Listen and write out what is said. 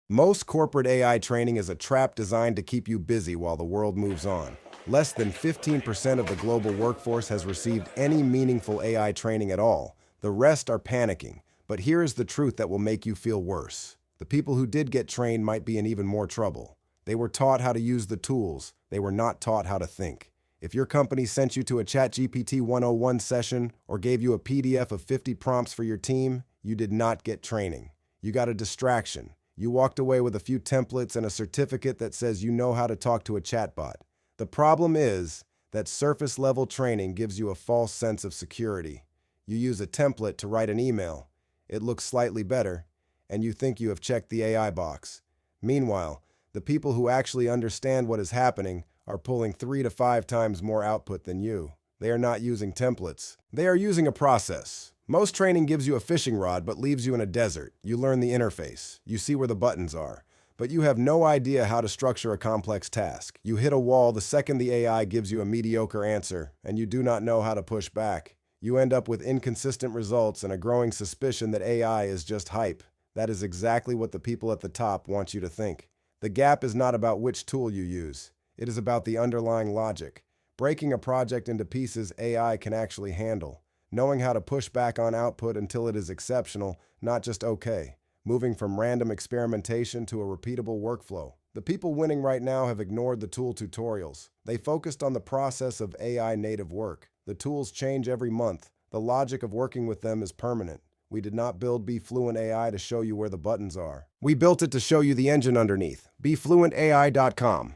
Most corporate AI training is a trap designed to keep you busy while the world moves on. Less than 15% of the global workforce has received any meaningful AI training at all. The rest are panicking. But here is the truth that will make you feel worse. The people who did get trained might be in even more trouble. They were taught how to use the tools. They were not taught how to think. If your company sent you to a ChatGPT 101 session or gave you a PDF of 50 prompts for your team, you did not get training. You got a distraction. You walked away with a few templates and a certificate that says you know how to talk to a chatbot. The problem is that surface-level training gives you a false sense of security. You use a template to write an email. It looks slightly better, and you think you have checked the AI box. Meanwhile, the people who actually understand what is happening are pulling 3 to 5 times more output than you. They are not using templates. They are using a process. Most training gives you a fishing rod but leaves you in a desert. You learn the interface. You see where the buttons are. But you have no idea how to structure a complex task. You hit a wall the second the AI gives you a mediocre answer, and you do not know how to push back. You end up with inconsistent results and a growing suspicion that AI is just hype. That is exactly what the people at the top want you to think. The gap is not about which tool you use. It is about the underlying logic. Breaking a project into pieces AI can actually handle. Knowing how to push back on output until it is exceptional, not just okay. Moving from random experimentation to a repeatable workflow. The people winning right now have ignored the tool tutorials. They focused on the process of AI native work. The tools change every month. The logic of working with them is permanent. We did not build Fluent AI to show you where the buttons are. We built it to show you the engine underneath. BeFluentAI.com.